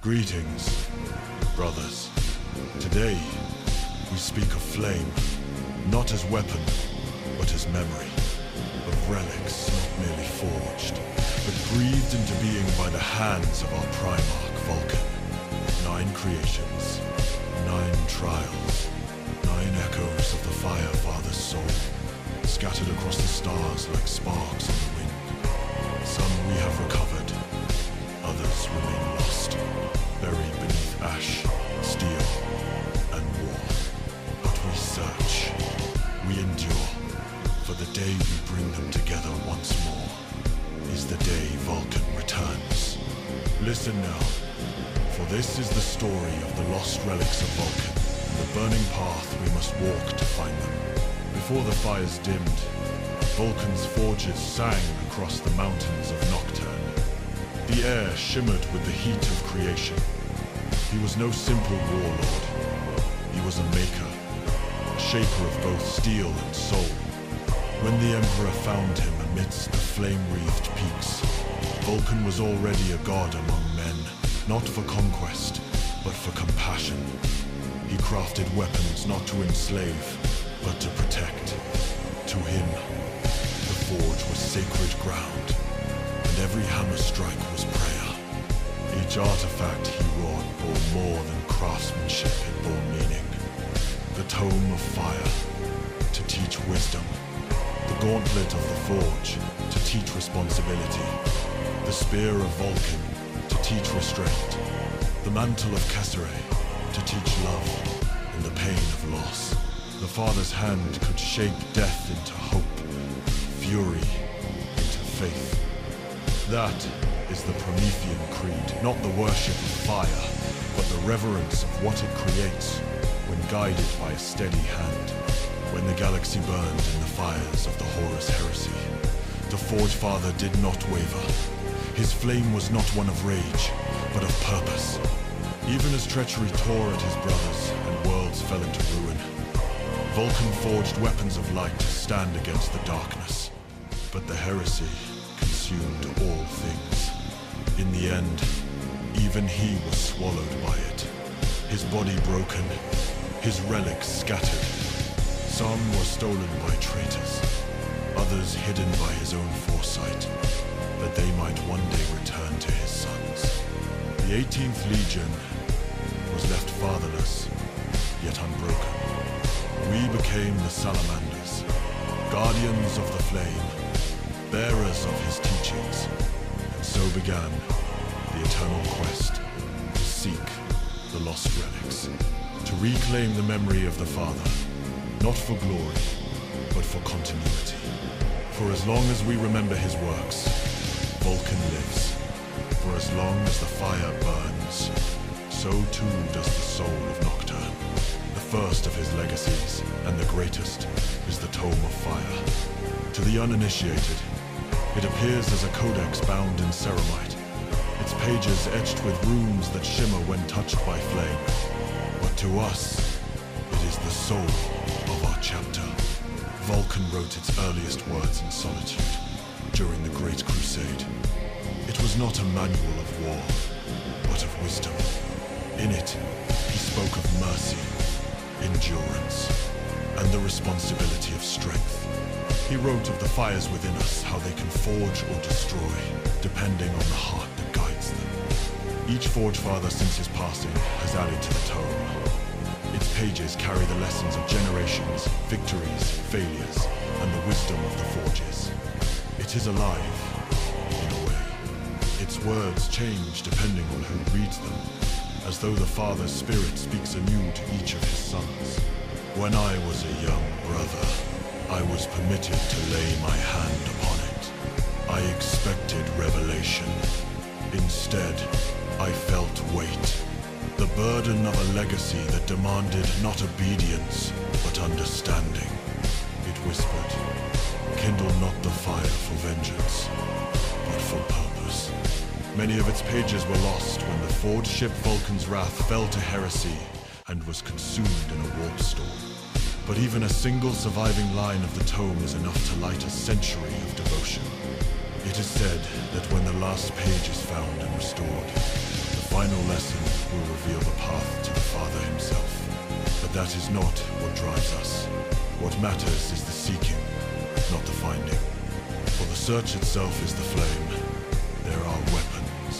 Greetings, brothers. Today, we speak of flame, not as weapon, but as memory. Of relics not merely forged, but breathed into being by the hands of our Primarch Vulkan. 9 creations, 9 trials, 9 echoes of the Firefather's soul, scattered across the stars like sparks on the wind. Some we have recovered, others remain lost, buried beneath ash, steel, and war. But we search, we endure, for the day we bring them together once more is the day Vulkan returns. Listen now, for this is the story of the lost relics of Vulkan, and the burning path we must walk to find them. Before the fires dimmed, Vulkan's forges sang across the mountains of Nocturne. The air shimmered with the heat of creation. He was no simple warlord. He was a maker, a shaper of both steel and soul. When the Emperor found him amidst the flame-wreathed peaks, Vulkan was already a god among men, not for conquest, but for compassion. He crafted weapons not to enslave, but to protect. To him, the forge was sacred ground, and every hammer strike was prayer. Each artifact he wrought bore more than craftsmanship, it bore meaning. The tome of fire, to teach wisdom. The gauntlet of the forge, to teach responsibility. The spear of Vulkan, to teach restraint. The mantle of Kesseray, to teach love and the pain of loss. The Father's hand could shape death into hope, fury into faith. That is the Promethean creed, not the worship of fire, but the reverence of what it creates when guided by a steady hand. When the galaxy burned in the fires of the Horus heresy, the Forge Father did not waver. His flame was not one of rage, but of purpose. Even as treachery tore at his brothers and worlds fell into ruin, Vulkan forged weapons of light to stand against the darkness. But the heresy consumed all things. In the end, even he was swallowed by it. His body broken, his relics scattered. Some were stolen by traitors, others hidden by his own foresight, that they might one day return to his sons. The 18th Legion was left fatherless, yet unbroken. We became the Salamanders, guardians of the flame, bearers of his teachings, and so began the eternal quest to seek the lost relics, to reclaim the memory of the Father, not for glory, but for continuity. For as long as we remember his works, Vulkan lives. For as long as the fire burns, so too does the soul of Nocturne. The first of his legacies, and the greatest, is the Tome of Fire. To the uninitiated, it appears as a codex bound in ceramite, its pages etched with runes that shimmer when touched by flame. But to us, it is the soul of our chapter. Vulkan wrote its earliest words in solitude, during the Great Crusade. It was not a manual of war, but of wisdom. In it, he spoke of mercy, endurance, and the responsibility of strength. He wrote of the fires within us, how they can forge or destroy, depending on the heart that guides them. Each Forge Father since his passing has added to the tome. Its pages carry the lessons of generations, victories, failures, and the wisdom of the forges. It is alive, in a way. Its words change depending on who reads them, as though the Father's spirit speaks anew to each of his sons. When I was a young brother, I was permitted to lay my hand upon it. I expected revelation. Instead, I felt weight. The burden of a legacy that demanded not obedience, but understanding. It whispered, "Kindle not the fire for vengeance, but for purpose." Many of its pages were lost when the forged ship Vulkan's Wrath fell to heresy and was consumed in a warp storm. But even a single surviving line of the tome is enough to light a century of devotion. It is said that when the last page is found and restored, the final lesson will reveal the path to the Father himself. But that is not what drives us. What matters is the seeking, not the finding. For the search itself is the flame. There are weapons.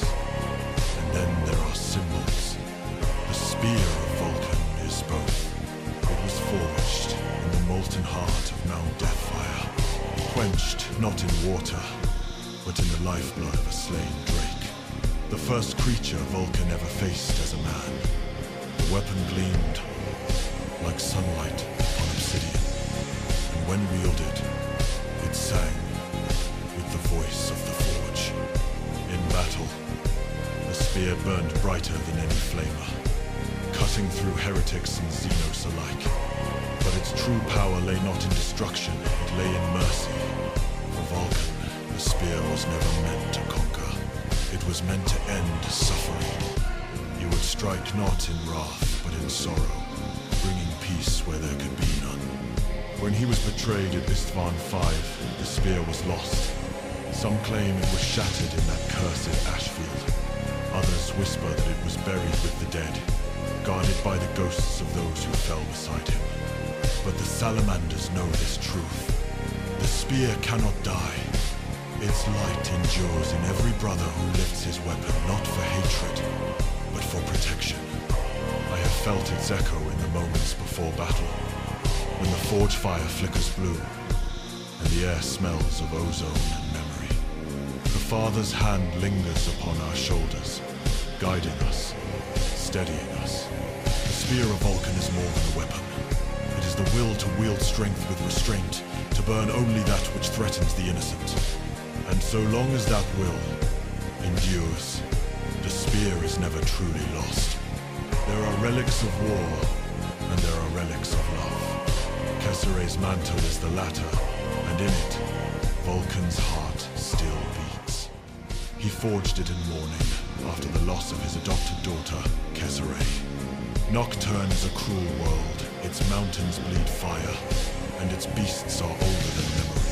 And then there are symbols. The spear of Vulkan is both. It was forged in the molten heart of Mount Deathfire. Quenched not in water, but in the lifeblood of a slain drake. The first creature Vulkan ever faced as a man. The weapon gleamed like sunlight upon obsidian, and when wielded, it sang with the voice of the forge. In battle, the spear burned brighter than any flamer, cutting through heretics and Xenos alike. But its true power lay not in destruction, it lay in mercy. For Vulkan, the spear was never meant to conquer. It was meant to end suffering. He would strike not in wrath, but in sorrow, bringing peace where there could be none. When he was betrayed at Istvan V, the spear was lost. Some claim it was shattered in that cursed ashfield. Others whisper that it was buried with the dead, guarded by the ghosts of those who fell beside him. But the Salamanders know this truth. The spear cannot die. Its light endures in every brother who lifts his weapon, not for hatred, but for protection. I have felt its echo in the moments before battle, when the forge fire flickers blue, and the air smells of ozone and memory. The Father's hand lingers upon our shoulders, guiding us, steadying us. The spear of Vulkan is more than a weapon. It is the will to wield strength with restraint, to burn only that which threatens the innocent. And so long as that will endures, the spear is never truly lost. There are relics of war, and there are relics of love. Kessere's mantle is the latter, and in it, Vulkan's heart still beats. He forged it in mourning, after the loss of his adopted daughter, Kessere. Nocturne is a cruel world, its mountains bleed fire, and its beasts are older than memory.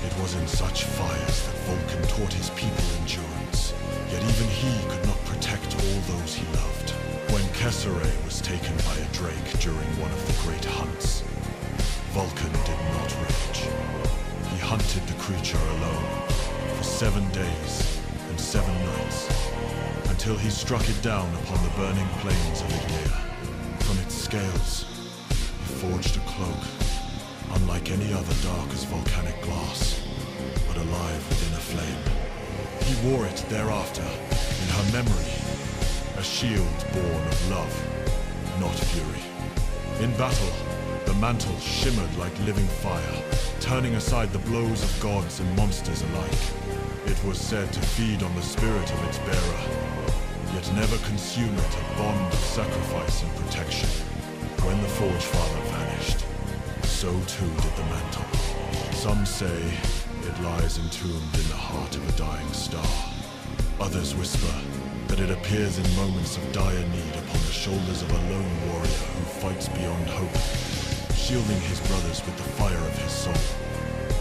It was in such fires that Vulkan taught his people endurance, yet even he could not protect all those he loved. When Kessere was taken by a drake during one of the great hunts, Vulkan did not rage. He hunted the creature alone for 7 days and 7 nights, until he struck it down upon the burning plains of Ignea. From its scales, he forged a cloak, unlike any other dark as volcanic glass, but alive within a flame. He wore it thereafter, in her memory, a shield born of love, not fury. In battle, the mantle shimmered like living fire, turning aside the blows of gods and monsters alike. It was said to feed on the spirit of its bearer, yet never consume it, a bond of sacrifice and protection. When the Forge Father vanished, so too did the mantle. Some say it lies entombed in the heart of a dying star. Others whisper that it appears in moments of dire need upon the shoulders of a lone warrior who fights beyond hope, shielding his brothers with the fire of his soul.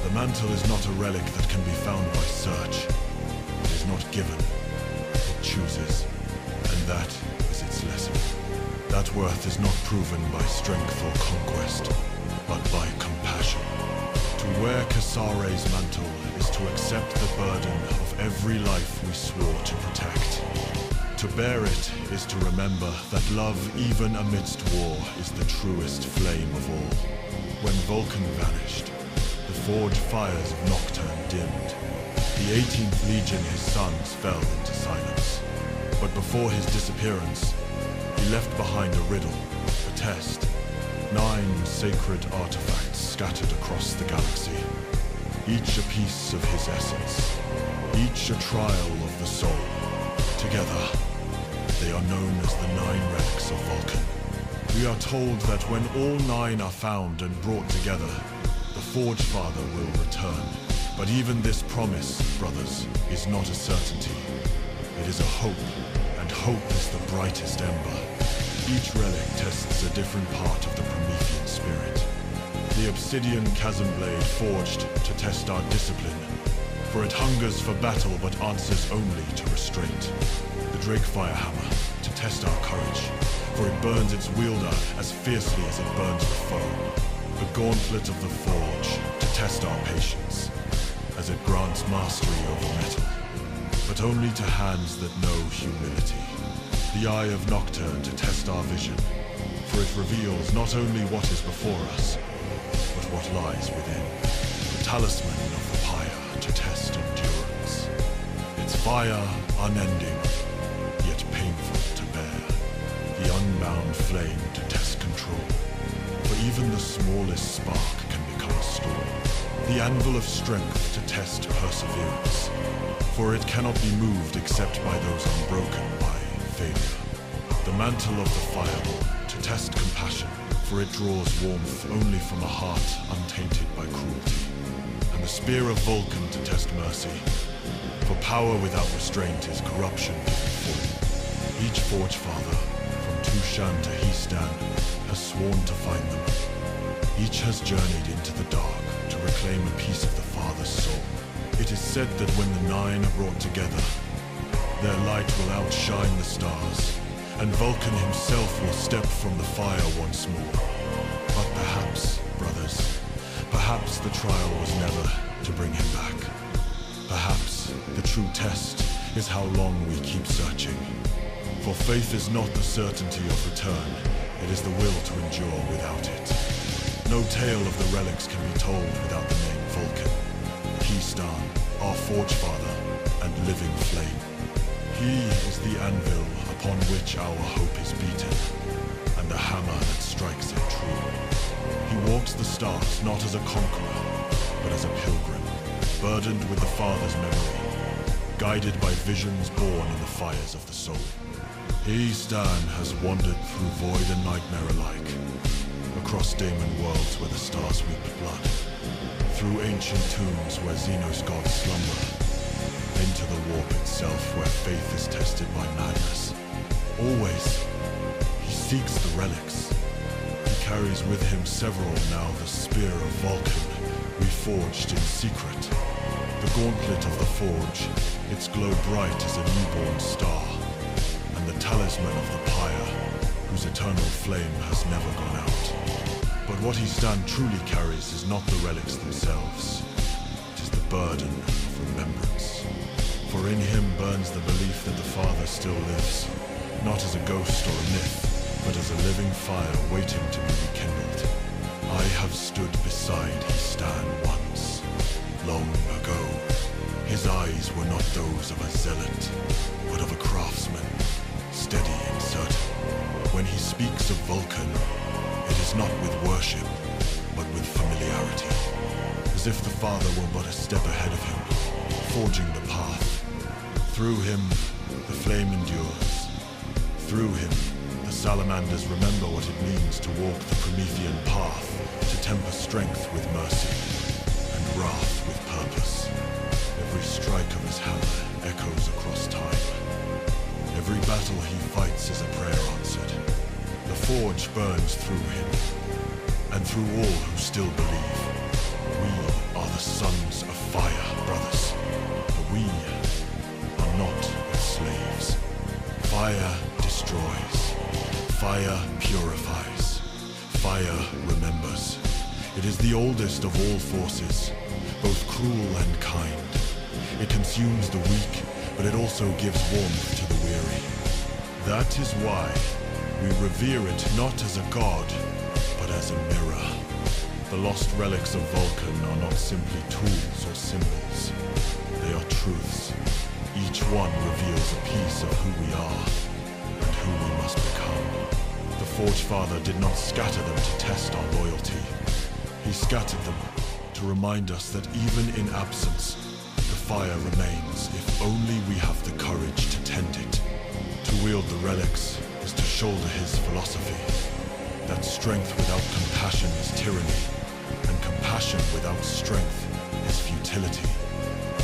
The mantle is not a relic that can be found by search. It is not given, it chooses, and that is its lesson. That worth is not proven by strength or conquest, but by compassion. To wear Kessere's mantle is to accept the burden of every life we swore to protect. To bear it is to remember that love, even amidst war, is the truest flame of all. When Vulkan vanished, the forge fires of Nocturne dimmed. The 18th Legion, his sons, fell into silence. But before his disappearance, he left behind a riddle, a test. 9 sacred artifacts scattered across the galaxy, each a piece of his essence, each a trial of the soul. Together, they are known as the 9 relics of Vulkan. We are told that when all 9 are found and brought together, the Forge Father will return. But even this promise, brothers, is not a certainty. It is a hope, and hope is the brightest ember. Each relic tests a different part of the Promethean spirit. The obsidian chasm blade forged to test our discipline, for it hungers for battle but answers only to restraint. The Drake Firehammer, to test our courage, for it burns its wielder as fiercely as it burns the foe. The Gauntlet of the Forge, to test our patience, as it grants mastery over metal, but only to hands that know humility. The Eye of Nocturne, to test our vision, for it reveals not only what is before us, but what lies within. The Talisman of the Pyre, to test endurance, its fire unending, yet painful to bear. The Unbound Flame, to test control, for even the smallest spark can become a storm. The Anvil of Strength, to test perseverance, for it cannot be moved except by those unbroken by failure. The Mantle of the Fireball, to test compassion, for it draws warmth only from a heart untainted by cruelty. And the Spear of Vulkan, to test mercy, for power without restraint is corruption given form. Each Forge Father, from Tushan to Histan, has sworn to find them. Each has journeyed into the dark to reclaim a piece of the Father's soul. It is said that when the Nine are brought together, their light will outshine the stars, and Vulkan himself will step from the fire once more. But perhaps, brothers, perhaps the trial was never to bring him back. Perhaps the true test is how long we keep searching. For faith is not the certainty of return, it is the will to endure without it. No tale of the relics can be told without the name Vulkan, Histan, our Forge Father, and living flame. He is the anvil upon which our hope is beaten, and the hammer that strikes it true. He walks the stars not as a conqueror, but as a pilgrim, burdened with the Father's memory, guided by visions born in the fires of the soul. Histan has wandered through void and nightmare alike, across Daemon worlds where the stars weep blood, through ancient tombs where Xenos gods slumber, into the warp itself where faith is tested by madness. Always, he seeks the relics. He carries with him several now, the Spear of Vulkan, reforged in secret. The Gauntlet of the Forge, its glow bright as a newborn star, and the Talisman of the Pyre, whose eternal flame has never gone out. But what Histan truly carries is not the relics themselves. It is the burden of remembrance. For in him burns the belief that the Father still lives, not as a ghost or a myth, but as a living fire waiting to be rekindled. I have stood beside Histan once, long ago. His eyes were not those of a zealot, but of a craftsman, steady and certain. When he speaks of Vulkan, it is not with worship, but with familiarity, as if the Father were but a step ahead of him, forging the path. Through him, the flame endures. Through him, the Salamanders remember what it means to walk the Promethean path, to temper strength with mercy, and wrath with purpose. Every strike of his hammer echoes across time. Every battle he fights is a prayer answered. The Forge burns through him, and through all who still believe. We are the sons of fire, brothers, but we are not its slaves. Fire destroys. Fire purifies. Fire remembers. It is the oldest of all forces, both cruel and kind. It consumes the weak, but it also gives warmth to the weary. That is why we revere it not as a god, but as a mirror. The lost relics of Vulkan are not simply tools or symbols. They are truths. Each one reveals a piece of who we are and who we must become. The Forge Father did not scatter them to test our loyalty. He scattered them to remind us that even in absence, the fire remains if only we have the courage to tend it. To wield the relics is to shoulder his philosophy, that strength without compassion is tyranny, and compassion without strength is futility.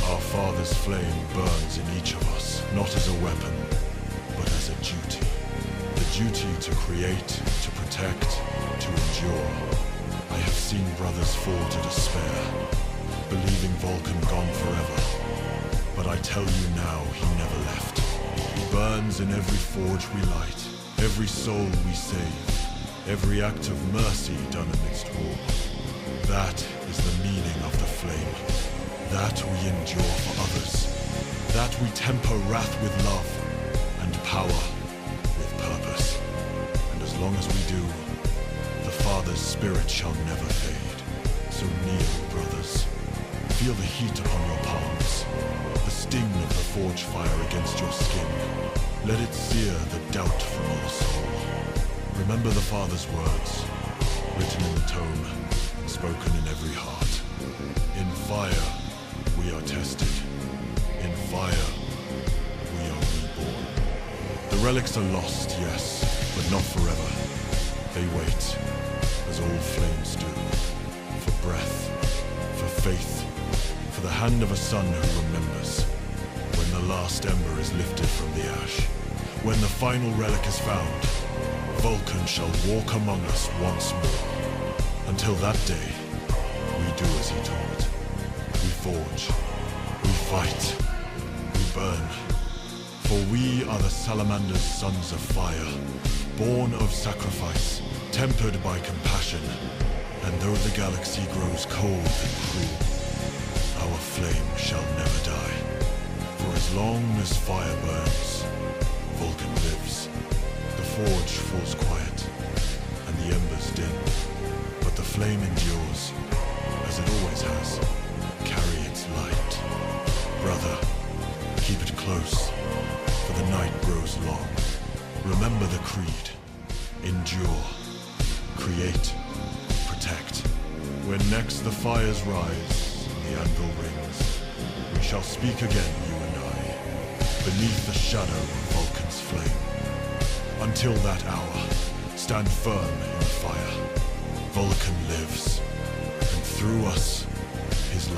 Our Father's flame burns in each of us, not as a weapon, but as a duty. The duty to create, to protect, to endure. I have seen brothers fall to despair, believing Vulkan gone forever. But I tell you now, he never left. He burns in every forge we light, every soul we save, every act of mercy done amidst war. That is the meaning of the flame. That we endure for others. That we temper wrath with love, and power with purpose. And as long as we do, the Father's spirit shall never fade. So kneel, brothers. Feel the heat upon your palms, the sting of the forge fire against your skin. Let it sear the doubt from your soul. Remember the Father's words, written in the tome, and spoken in every heart. In fire, we are tested. In fire, we are reborn. The relics are lost, yes, but not forever. They wait, as all flames do, for breath, for faith, for the hand of a son who remembers. When the last ember is lifted from the ash, when the final relic is found, Vulkan shall walk among us once more. Until that day, we do as he taught. We forge, we fight, we burn. For we are the Salamanders' sons of fire, born of sacrifice, tempered by compassion. And though the galaxy grows cold and cruel, our flame shall never die. For as long as fire burns, Vulkan lives. The forge falls quiet, and the embers dim. But the flame endures, as it always has. Carry its light. Brother, keep it close, for the night grows long. Remember the creed. Endure. Create. Protect. When next the fires rise, the anvil rings, we shall speak again, you and I, beneath the shadow of Vulkan's flame. Until that hour, stand firm in the fire. Vulkan lives, and through us, his light.